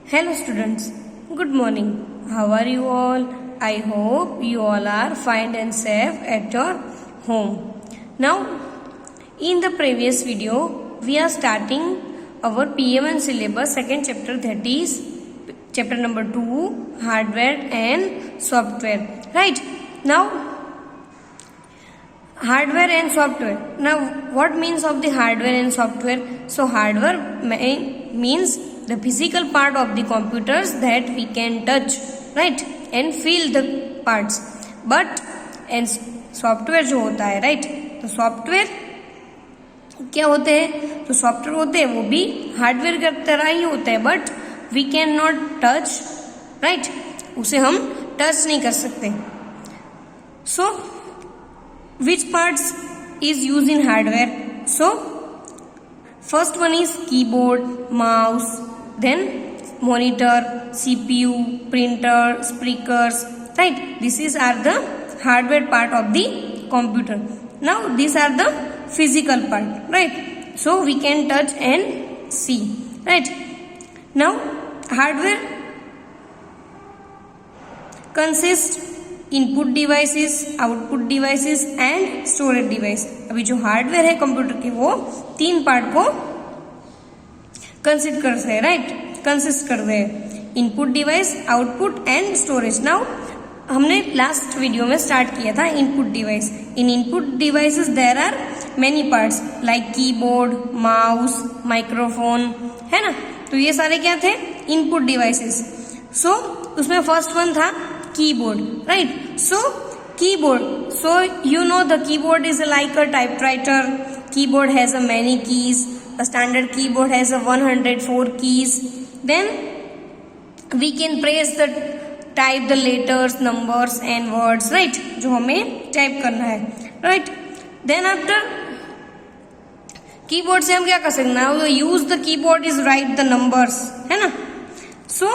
Hello students, good morning. How are you all? I hope you all are fine and safe at your home. Now, in the previous video, we are starting our PMN syllabus second chapter, that is chapter number 2, hardware and software. Right? Now, hardware and software. Now, what means of the hardware and software? So, hardware means the physical part of the computers that we can touch, right, and feel the parts. But and software जो होता है, right, तो software क्या होते हैं? तो software होते हैं वो भी हार्डवेयर की तरह ही होते हैं, but we can not touch, right, उसे हम टच नहीं कर सकते. So which parts is used in hardware? So first one is keyboard, mouse, then monitor, CPU, printer, speakers, right? These are the hardware part of the computer. Now these are the physical part, right? So we can touch and see, right? Now hardware consists input devices, output devices and storage device. अभी जो hardware है computer के वो तीन part को consist करते हैं, right, consist करते हैं, input device, output and storage. Now हमने लास्ट वीडियो में स्टार्ट किया था input device. In input devices there are many parts like keyboard, mouse, microphone, है ना. तो ये सारे क्या थे? Input devices. सो उसमें फर्स्ट वन था keyboard, right? So keyboard, so you know the keyboard is like a typewriter. Keyboard has a many keys. A standard keyboard has a 104 keys. Then we can press the type the letters, numbers and words, right, जो हमें type करना है, right? Then after keyboard से हम क्या कर सकते हैं? Now use the keyboard is write the numbers, है ना. So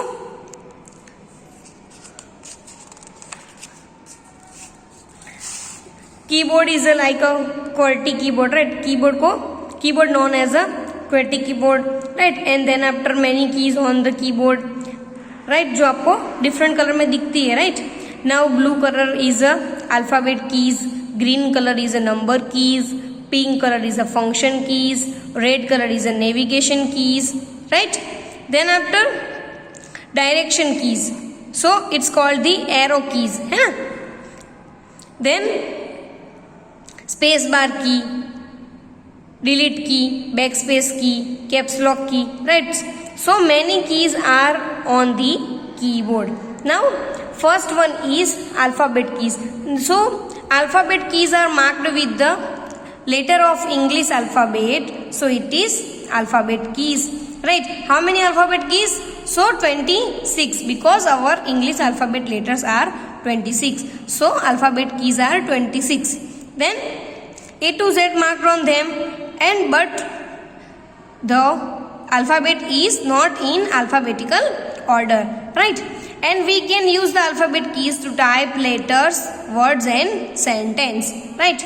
keyboard is like a QWERTY keyboard, right? Keyboard known as a QWERTY keyboard, right? And then after many keys on the keyboard, right, जो आपको different color में दिखती है, right? Now blue color is a alphabet keys, green color is a number keys, pink color is a function keys, red color is a navigation keys, right? Then after direction keys, so it's called the arrow keys, है ना. Then space bar key, delete key, back space key, caps lock key, right. So many keys are on the keyboard. Now first one is alphabet keys. So alphabet keys are marked with the letter of English alphabet, so it is alphabet keys, right. How many alphabet keys? So 26, because our English alphabet letters are 26, so alphabet keys are 26. Then A to Z marked on them, and but the alphabet is not in alphabetical order, right? And we can use the alphabet keys to type letters, words and sentence, right?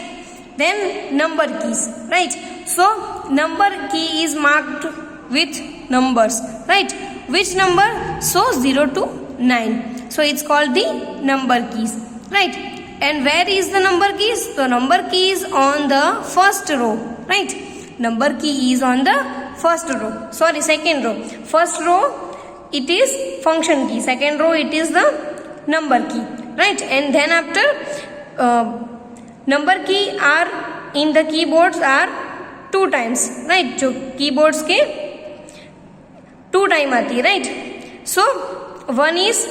Then number keys, right? So number key is marked with numbers, right? Which number? So 0 to 9, so it's called the number keys, right? And where is the number keys? The number key is on the first row, right? Number key is on the first row. Sorry, second row. First row it is function key. Second row it is the number key, right? And then after number key are in the keyboards are 2 times, right? जो keyboards के 2 time आती है, right? So one is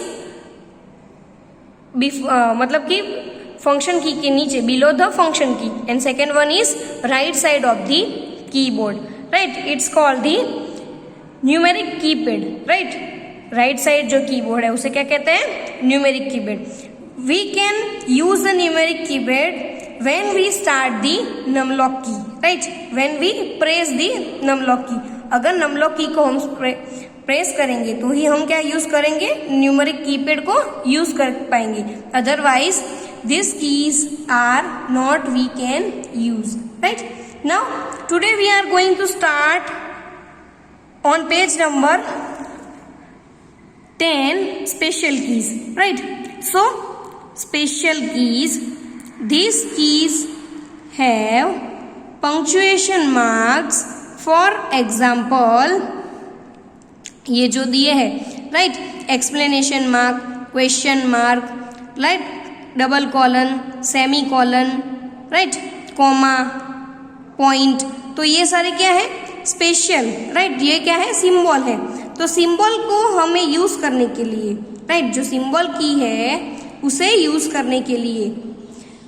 मतलब कि function key के नीचे, below the function key, and second one is right side of the keyboard, right. It's called the numeric keypad, right. Right side जो keyboard है उसे क्या कहते हैं? Numeric keypad. We can use the numeric keypad when we start the num lock key, right, when we press the num lock key. अगर Num Lock की को हम प्रेस करेंगे तो ही हम क्या यूज करेंगे? न्यूमेरिक कीपैड को यूज कर पाएंगे. Otherwise these keys are not we can use, right? Now today we are going to start on page number 10 special keys, right? So special keys, these keys have punctuation marks. For example, ये जो दिए है, right? Explanation mark, question mark, right? Double colon, semicolon, right? Comma, point. तो ये सारे क्या है? Special, right? ये क्या है? सिंबल है। तो सिंबल को हमें यूज करने के लिए, राइट, जो सिंबल की है उसे यूज करने के लिए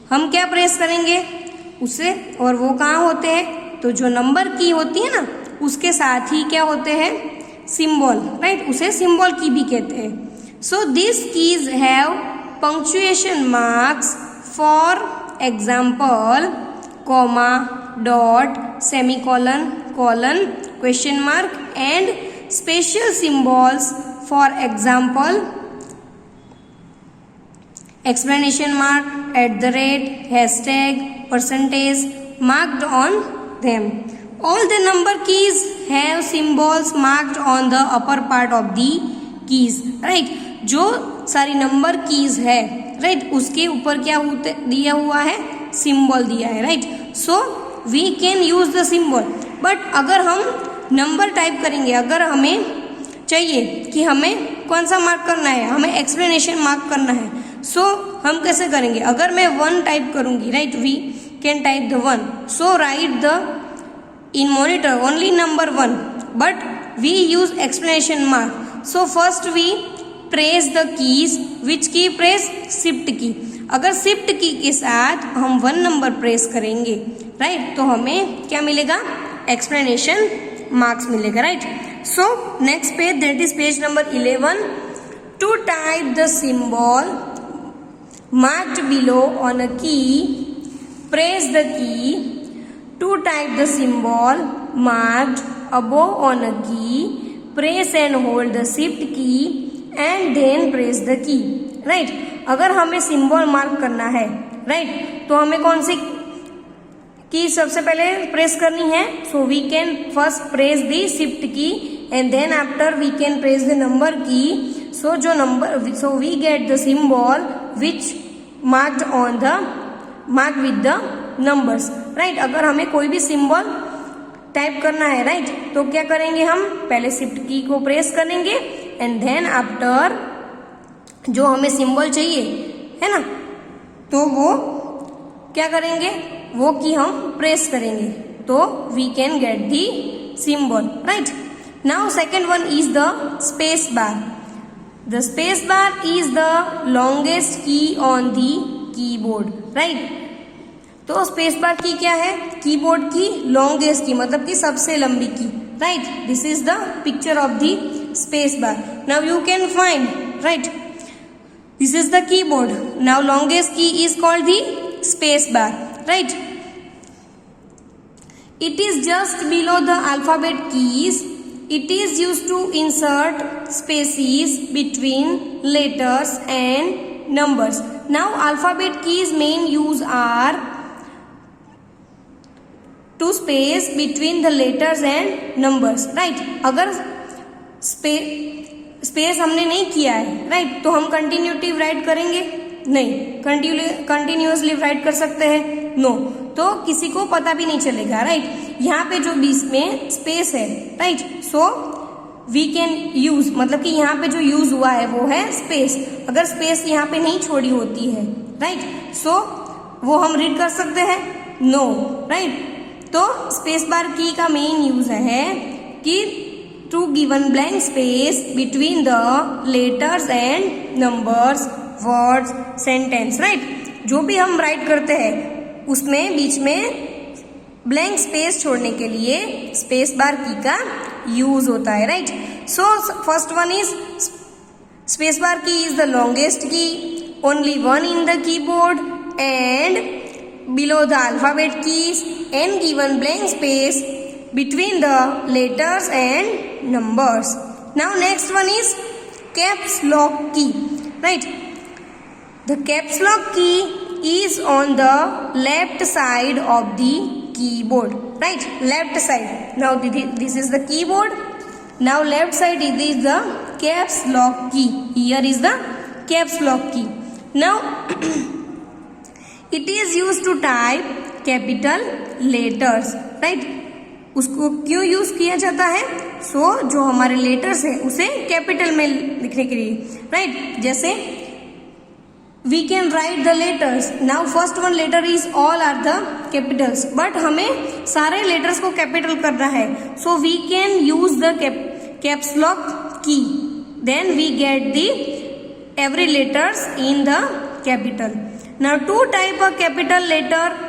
हम क्या प्रेस करेंगे? उसे, और वो कहाँ होते हैं? तो जो नंबर की होती है ना, उसके साथ ही क्या होते हैं? Symbol, right? उसे सिंबल की भी कहते हैं। So this keys have punctuation marks, for example comma, dot, semicolon, colon, question mark and special symbols, for example explanation mark, @ hashtag, percentage marked on them. All the number keys have symbols marked on the upper part of the keys, right? जो सारी number keys है, right, उसके ऊपर क्या दिया हुआ है? Symbol दिया है, right? So we can use the symbol. But अगर हम नंबर टाइप करेंगे, अगर हमें चाहिए कि हमें कौन सा मार्क करना है, हमें एक्सप्लेनेशन मार्क करना है, सो हम कैसे करेंगे? अगर मैं 1 टाइप करूंगी, right, we can type the 1, so write the in monitor only number 1, but we use explanation mark. So first we press the keys, which key press? Shift की। अगर शिफ्ट की के साथ हम 1 नंबर प्रेस करेंगे, right, तो हमें क्या मिलेगा? एक्सप्लेनेशन मार्क्स मिलेगा, right? So next page, that is page number 11. To type the symbol marked below on a key, press the key. To type the symbol marked above on a key, press and hold the shift key and then press the key, right? अगर हमें symbol mark करना है, right, तो हमें कौन सी की सबसे पहले प्रेस करनी है? So we can first press the shift key and then after we can press the number key. So जो number, so we get the symbol which marked on the, mark with the numbers, right? अगर हमें कोई भी symbol type करना है, right, तो क्या करेंगे? हम पहले शिफ्ट की को प्रेस करेंगे एंड देन आफ्टर जो हमें सिंबल चाहिए है ना, तो वो क्या करेंगे? वो की हम प्रेस करेंगे तो we can get the symbol, right? Now second one is the space bar. The space bar is the longest key on the keyboard, right? तो स्पेस बार की क्या है? कीबोर्ड की लॉन्गेस्ट की, मतलब कि सबसे लंबी की, right? This is the picture of the space bar. Now you can find, right, this is the keyboard. Now longest key is called the space bar, right? It is just below the alphabet keys. It is used to insert spaces between letters and numbers. Now alphabet keys main use are to space between the letters and numbers, right? अगर space हमने नहीं किया है, right, तो हम कंटिन्यूटिव right करेंगे? नहीं. Continuously right कर सकते हैं? नो. तो किसी को पता भी नहीं चलेगा, राइट? यहाँ पे जो बीच में स्पेस है, right, so we can use, मतलब कि यहाँ पे जो यूज हुआ है वो है स्पेस. अगर स्पेस यहाँ पे नहीं छोड़ी होती है, राइट, सो वो हम रीड कर सकते हैं? No, right? तो स्पेस बार की का मेन यूज है कि to given blank space between the letters and numbers, words, sentence, right? जो भी हम राइट करते हैं उसमें बीच में ब्लैंक स्पेस छोड़ने के लिए स्पेस बार की का यूज होता है, right? So first one is space bar key is the longest key, only one in the keyboard and below the alphabet keys and given blank space between the letters and numbers. Now next one is caps lock key, right? The caps lock key is on the left side of the keyboard, right? Left side. Now this is the keyboard. Now left side is the caps lock key. Here is the caps lock key. Now it is used to type capital letters, right? उसको क्यों use किया जाता है? जो हमारे letters है उसे capital में लिखने के लिए, राइट? जैसे we can write the letters. Now first one letter is all are the capitals, but हमें सारे लेटर्स को कैपिटल करना है. So we can use the caps lock key. Then we get the every letters in the capital. Now to type a capital letter,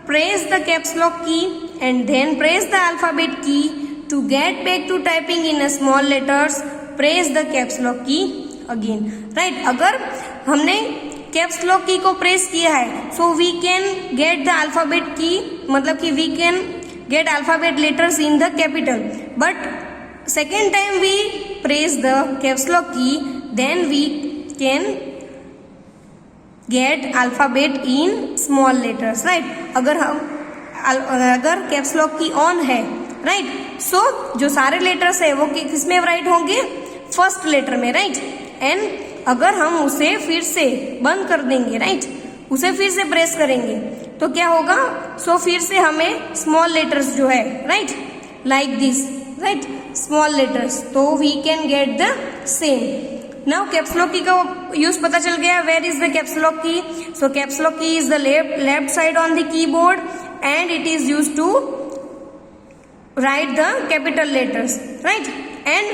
press the caps lock key and then press the alphabet key. To get back to typing in a small letters, press the caps lock key again. Right? अगर हमने caps lock key को press किया है, so we can get the alphabet key, मतलब कि we can get alphabet letters in the capital. But second time we press the caps lock key, then we can get alphabet in small letters, right? अगर caps lock key on है, right? So जो सारे letters है वो किस में write होंगे? First letter में, राइट? एंड अगर हम उसे फिर से बंद कर देंगे, राइट, उसे फिर से प्रेस करेंगे तो क्या होगा? सो फिर से हमें स्मॉल लेटर्स जो है, right, like this, right, small letters, तो we can get the same. Now caps lock key का यूज पता चल गया. Where is the caps lock key? So caps lock key is the left side on the keyboard and it is use to write the capital letters, right? And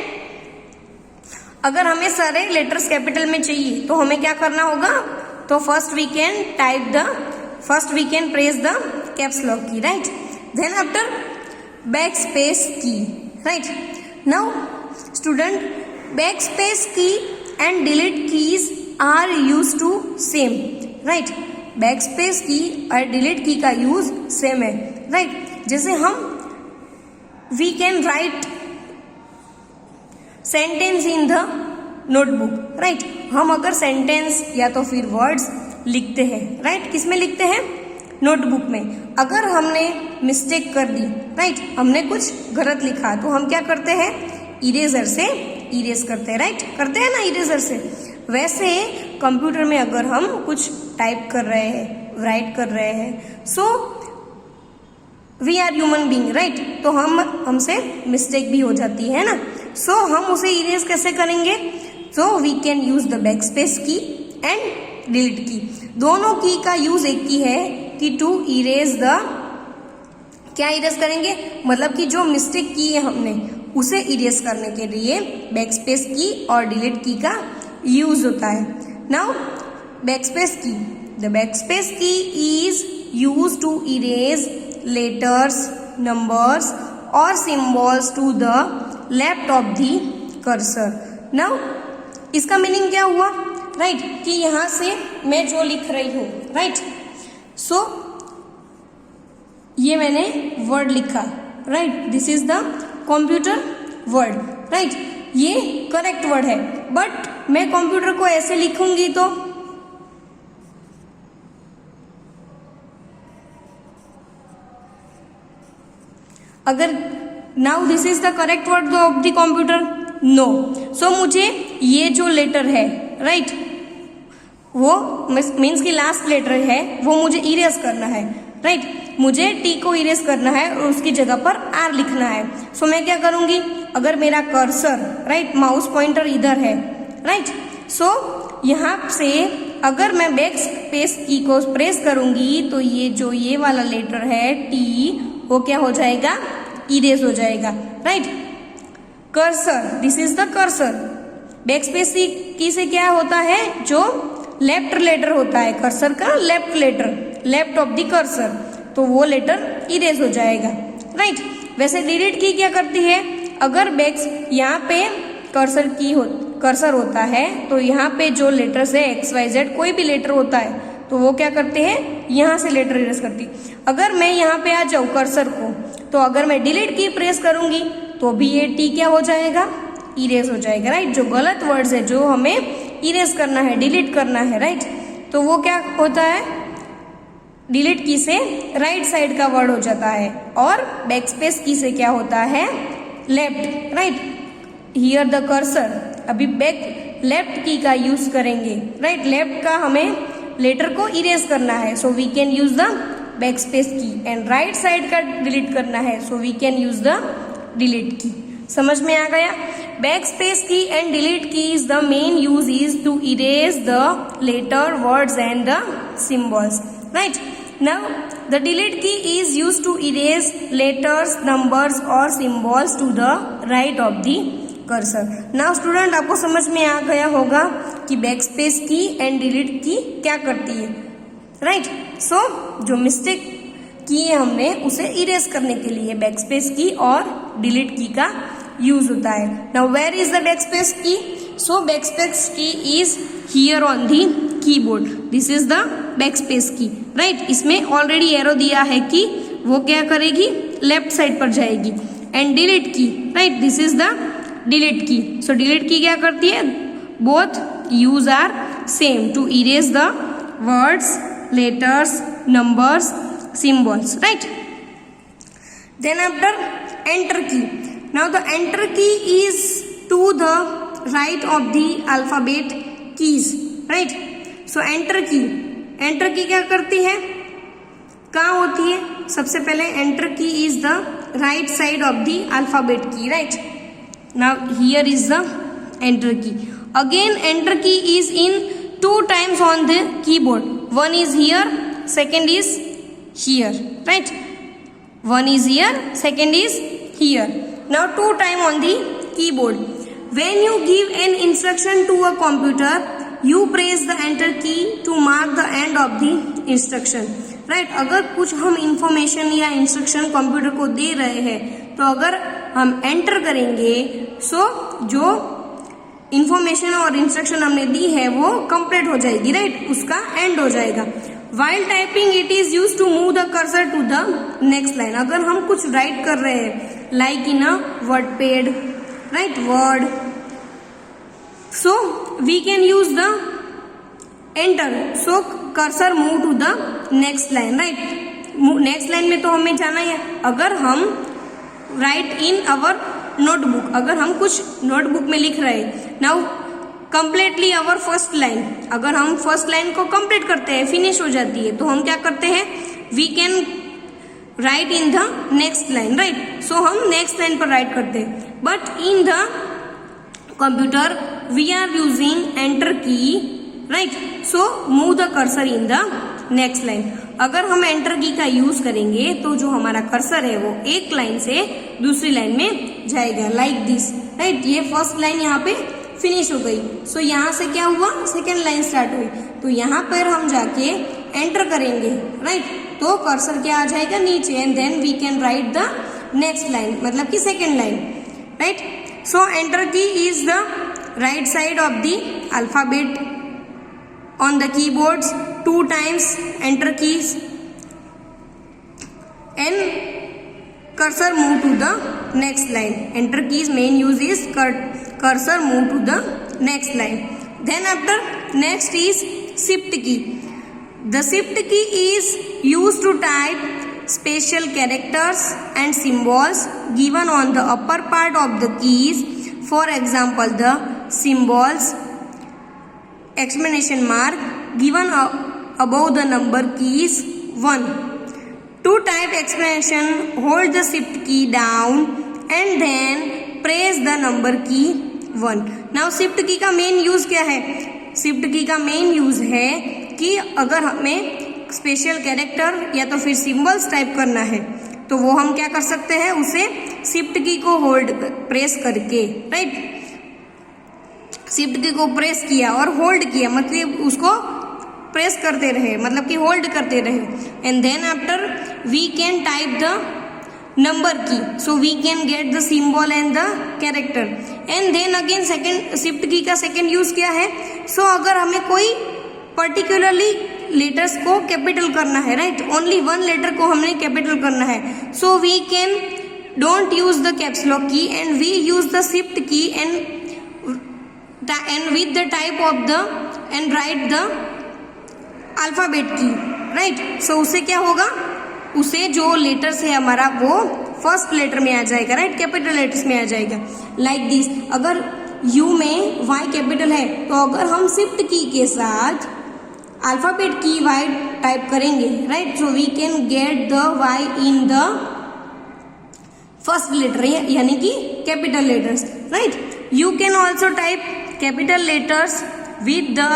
अगर हमें सारे letters capital में चाहिए तो हमें क्या करना होगा? तो first we can press the caps lock key, right? Then after back space key, right? Now student, back space key and delete keys are used to same, right? Backspace की और delete की का यूज सेम है, right? जैसे हम we can write sentence in the notebook, right? हम अगर sentence या तो फिर वर्ड्स लिखते हैं, right? किस में लिखते हैं? नोटबुक में. अगर हमने मिस्टेक कर दी, राइट, हमने कुछ गलत लिखा, तो हम क्या करते हैं? इरेजर से इरेज करते हैं, राइट? करते हैं ना इरेजर से. वैसे कंप्यूटर में अगर हम कुछ टाइप कर रहे हैं, राइट कर रहे हैं, so we are human being, right? तो हमसे मिस्टेक भी हो जाती है ना. सो हम उसे इरेज कैसे करेंगे? So we can use the back space key and delete key. दोनों की का यूज एक ही है कि टू इरेज द, क्या इरेज करेंगे? मतलब कि जो मिस्टेक की है हमने उसे इरेज करने के लिए बैकस्पेस की और डिलीट की का यूज होता है. Now backspace key, the backspace key is use to erase letters, numbers और symbols to the left of the cursor. Now इसका मीनिंग क्या हुआ, राइट? कि यहां से मैं जो लिख रही हूं, राइट, सो ये मैंने वर्ड लिखा, right, this is the computer word, right? ये करेक्ट वर्ड है, बट मैं कंप्यूटर को ऐसे लिखूंगी तो अगर now this is the correct word of the computer, no. So मुझे ये जो लेटर है, राइट, वो मीन्स की लास्ट लेटर है, वो मुझे इरेज करना है, राइट? मुझे टी को इरेज करना है और उसकी जगह पर आर लिखना है. सो मैं क्या करूंगी? अगर मेरा कर्सर, राइट, माउस पॉइंटर इधर है, राइट, सो यहाँ से अगर मैं बैक स्पेस की को प्रेस करूंगी तो ये वाला लेटर है टी, वो क्या हो जाएगा? इरेज हो जाएगा, right? Cursor, this is the cursor. Back space की से क्या होता है? जो लेफ्ट लेटर होता है कर्सर का, left letter, left of the cursor, तो वो लेटर इरेज हो जाएगा, राइट? वैसे डिलीट की क्या करती है? अगर यहाँ पे कर्सर होता है तो यहाँ पे जो लेटर्स है XYZ कोई भी लेटर होता है तो वो क्या करते हैं? यहाँ से लेटर इरेज करती. अगर मैं यहाँ पे आ जाऊँ कर्सर को, तो अगर मैं डिलीट की प्रेस करूंगी तो भी ये टी क्या हो जाएगा? इरेज हो जाएगा, राइट? जो गलत वर्ड्स है जो हमें इरेज करना है, डिलीट करना है, राइट, तो वो क्या होता है? डिलीट की से राइट साइड का वर्ड हो जाता है और बैकस्पेस की से क्या होता है? Left, right? Here the cursor अभी लेफ्ट की का यूज करेंगे, राइट। लेफ्ट का हमें लेटर को इरेज करना है, so we can use the back space key. And right side का डिलीट करना है, so we can use the delete key. समझ में आ गया? Back space key and delete key is the main use is to erase the letter, words and the symbols, right. Now the delete key is used to erase letters, numbers or symbols to the right of the cursor. Now student आपको समझ में आ गया होगा कि backspace की and delete key क्या करती है, राइट। सो जो मिस्टेक की है हमने उसे इरेज करने के लिए बैकस्पेस की और डिलीट की का यूज होता है। Now where is the backspace key? So backspace key is here on the keyboard. This is the backspace key, right? इसमें ऑलरेडी एरो दिया है कि वो क्या करेगी, लेफ्ट साइड पर जाएगी। And delete key, right, this is the delete key. So delete key क्या करती है, both use are same to erase the words, letters, numbers, symbols, right. Then after enter key, now the enter key is to the right of the alphabet keys, right. So enter key क्या करती है, कहाँ होती है? सबसे पहले enter key is the right side of the alphabet key, right. Now here is the enter key. Again enter key is in 2 times on the keyboard. One is here, second is here, right. One is here, second is here. Now 2 times on the keyboard. When you give an instruction to a computer, you press the enter key to mark the end of the instruction, right? अगर कुछ हम information या instruction computer को दे रहे हैं तो अगर हम एंटर करेंगे सो जो इंफॉर्मेशन और इंस्ट्रक्शन हमने दी है वो कंप्लीट हो जाएगी, राइट, उसका एंड हो जाएगा। While typing it is used to move the cursor to the next line. अगर हम कुछ राइट कर रहे हैं like in a wordpad, right, word, so we can use the enter, so cursor move to the next line, right. next line में तो हमें जाना है। अगर हम write in our notebook, अगर हम कुछ नोटबुक में लिख रहे हैं, now completely our first line, अगर हम फर्स्ट लाइन को कंप्लीट करते हैं, फिनिश हो जाती है, तो हम क्या करते हैं, we can write in the next line, right. so हम next line पर write करते हैं, but in the computer we are using enter key, right. so move the cursor in the next line. अगर हम enter key का use करेंगे तो जो हमारा कर्सर है वो एक लाइन से दूसरी लाइन में जाएगा, like this, right. ये फर्स्ट लाइन यहाँ पे फिनिश हो गई, सो यहाँ से क्या हुआ, सेकेंड लाइन स्टार्ट हुई, तो यहाँ पर हम जाके एंटर करेंगे, राइट, तो कर्सर क्या आ जाएगा नीचे, and then we can write the next line, मतलब कि second line, right. So enter key is the right side of the alphabet on the keyboards, 2 times enter keys and cursor move to the next line. Enter keys main use is cursor move to the next line. Then after next is shift key. The shift key is used to type special characters and symbols given on the upper part of the keys. For example, the symbols exclamation mark given above the number keys 1. To type exclamation, hold the shift key down and then press the number key 1. Now shift key का main use क्या है? Shift key का main use है कि अगर हमें special character या तो फिर सिंबल्स टाइप करना है तो वो हम क्या कर सकते हैं, उसे शिफ्ट की को होल्ड प्रेस करके, राइट, शिफ्ट की को प्रेस किया और होल्ड किया, मतलब उसको प्रेस करते रहे, मतलब कि होल्ड करते रहे, and then after we can type the number key, so we can get the symbol and the character, and then again second shift key का सेकेंड यूज क्या है, सो अगर हमें कोई पर्टिकुलरली लेटर्स को कैपिटल करना है, राइट, ओनली वन लेटर को हमने कैपिटल करना है, so we can don't use the caps lock key and we use the shift key and with the type of the and write the alphabet key, right. So उससे क्या होगा, उसे जो letters है हमारा वो फर्स्ट लेटर में आ जाएगा, राइट, कैपिटल लेटर्स में आ जाएगा, लाइक दिस। अगर यू में वाई कैपिटल है, तो अगर हम शिफ्ट की के साथ अल्फाबेट की वाई टाइप करेंगे, right, so we can get the Y in the first letter, यानी कि capital letters, right. You can also type capital letters with the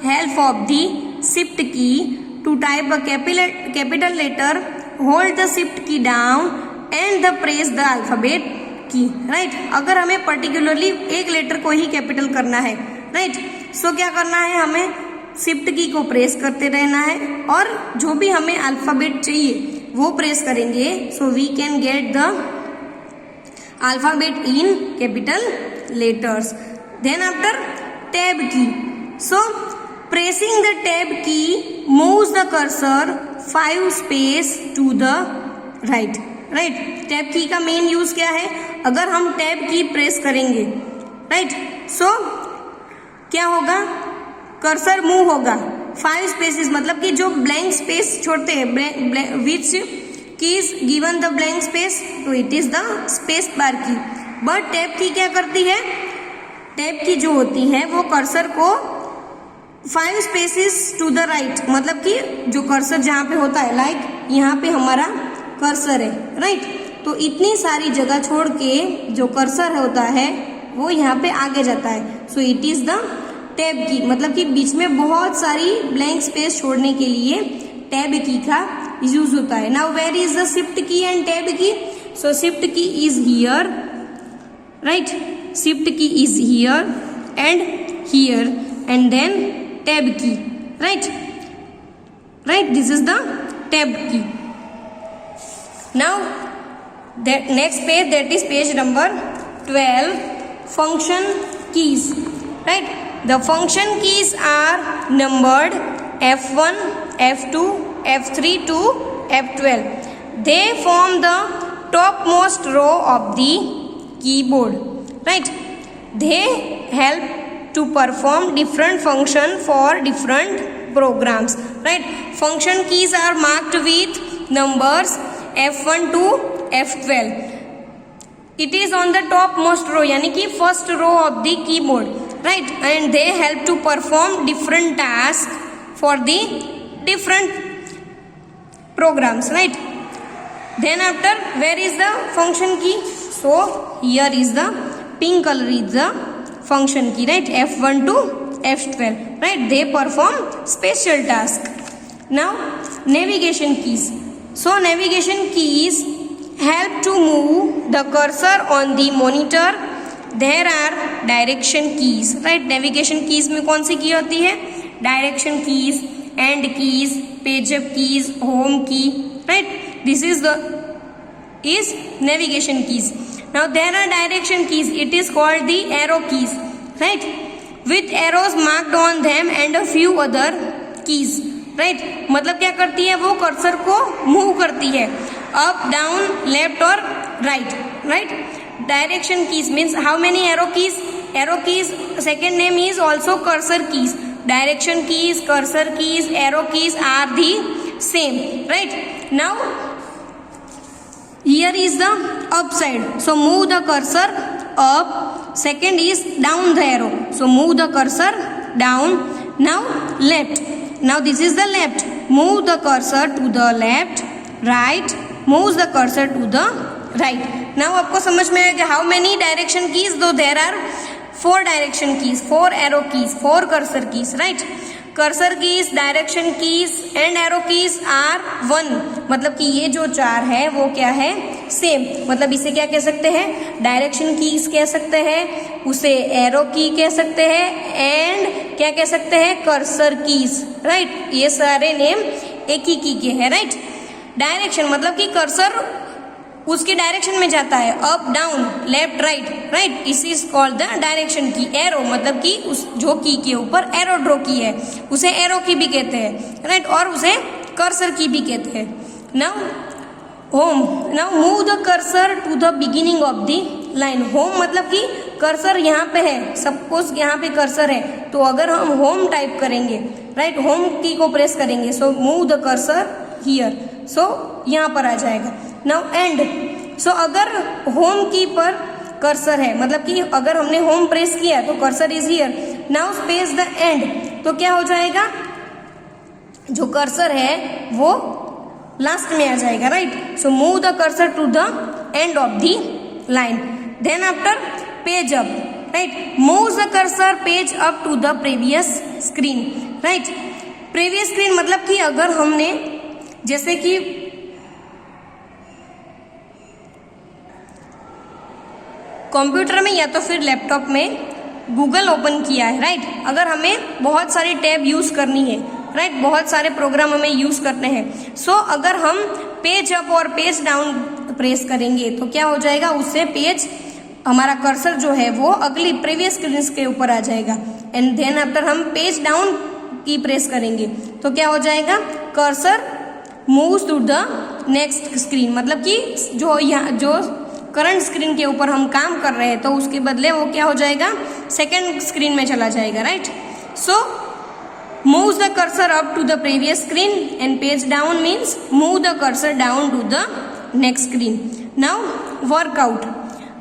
help of the shift key. To type a capital letter, hold the shift key down and the press the alphabet key, right. अगर हमें particularly एक letter को ही capital करना है, right, सो क्या करना है, हमें शिफ्ट की को प्रेस करते रहना है और जो भी हमें अल्फाबेट चाहिए वो प्रेस करेंगे. So we can get the alphabet in capital letters. Then after tab key. So pressing the tab key moves the cursor 5 space to the right. Right, tab की का मेन यूज क्या है, अगर हम tab की press करेंगे, right, सो क्या होगा, कर्सर मूव होगा 5 स्पेसेस, मतलब कि जो ब्लैंक स्पेस छोड़ते हैं, which key is given the blank space, तो it is the space bar key. But tab की क्या करती है, टैब की जो होती है वो कर्सर को 5 स्पेसेस टू द राइट, मतलब कि जो कर्सर जहाँ पे होता है, लाइक यहाँ पे हमारा कर्सर है, राइट, तो इतनी सारी जगह छोड़ के जो कर्सर होता है वो यहाँ पे आगे जाता है. सो इट इज द टैब की, मतलब कि बीच में बहुत सारी ब्लैंक स्पेस छोड़ने के लिए टैब की का यूज होता है. Now where is the shift key and tab key. So shift key is here, right, shift key is here and then tab key, right, this is the tab key. Now that next page, that is page number 12, function keys, right. The function keys are numbered F1, F2, F3 to F12. They form the topmost row of the keyboard, right. They help to perform different function for different programs, right. Function keys are marked with numbers F1 to F12. It is on the topmost row, यानी कि first row of the keyboard, right, and they help to perform different tasks for the different programs, right. Then after, where is the function key? So here is the pink color is the function key, right, F1 to F12, right, they perform special task. Now navigation keys. So navigation keys help to move the cursor on the monitor. There are direction keys, right. navigation keys में कौन सी की होती है, direction keys, end keys, page up keys, home key, right, this is navigation keys. Now there are direction keys, it is called the arrow keys, right, with arrows marked on them and a few other keys, right. मतलब क्या करती है, वो cursor को move करती है up, down, left और right, right. Direction keys means how many arrow keys, arrow keys second name is also cursor keys. Direction keys, cursor keys, arrow keys are the same, right. Now here is the up side, so move the cursor up. Second is down the arrow, so move the cursor down. Now left, now this is the left, move the cursor to the left. Right, moves the cursor to the right. Now आपको समझ में आएगा how many direction keys, though there are 4 direction keys, 4 arrow keys, 4 cursor keys, right. Cursor keys, direction keys and arrow keys are 1, मतलब कि ये जो 4 है वो क्या है, सेम. मतलब इसे क्या कह सकते हैं, डायरेक्शन कीज कह सकते हैं, उसे एरो की कह सकते हैं एंड क्या कह सकते हैं, कर्सर कीज, राइट. ये सारे नेम एक ही की के हैं, राइट. डायरेक्शन मतलब कि कर्सर उसकी डायरेक्शन में जाता है, up, down, left, right, right, इस इज कॉल्ड द डायरेक्शन की. एरो मतलब कि उस जो की के ऊपर एरो ड्रॉ की है उसे एरो की भी कहते हैं, राइट, और उसे कर्सर की भी कहते हैं. Now home, now move the cursor to the beginning of the line. Home मतलब कि कर्सर यहाँ पे है, सपोज यहाँ पे कर्सर है, तो अगर हम होम टाइप करेंगे, राइट, होम की को प्रेस करेंगे, so move the cursor here, so यहाँ पर आ जाएगा. नाउ एंड, सो अगर होम की पर कर्सर है, मतलब कि अगर हमने होम प्रेस किया तो cursor is here. Now space the end, तो क्या हो जाएगा, जो कर्सर है वो लास्ट में आ जाएगा, right. So move the cursor to the end of the line, then after page up, right, move the cursor page up to the previous screen, right. Previous screen मतलब कि अगर हमने जैसे कि कंप्यूटर में या तो फिर लैपटॉप में गूगल ओपन किया है, राइट, अगर हमें बहुत सारी टैब यूज करनी है, राइट, बहुत सारे प्रोग्राम हमें यूज करने हैं, सो अगर हम पेज अप और पेज डाउन प्रेस करेंगे तो क्या हो जाएगा, उससे पेज हमारा कर्सर जो है वो अगली प्रीवियस स्क्रीन के ऊपर आ जाएगा। एंड देन आफ्टर हम पेज डाउन की प्रेस करेंगे तो क्या हो जाएगा, cursor moves to the next screen, मतलब कि जो करंट स्क्रीन के ऊपर हम काम कर रहे हैं तो उसके बदले वो क्या हो जाएगा, सेकेंड स्क्रीन में चला जाएगा, right. So moves the cursor up to the previous screen and page down means move the cursor down to the next screen. Now workout,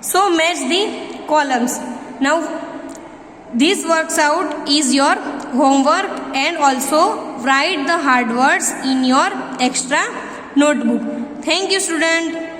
so match the columns. Now this works out is your homework and also write the hard words in your extra notebook. Thank you student.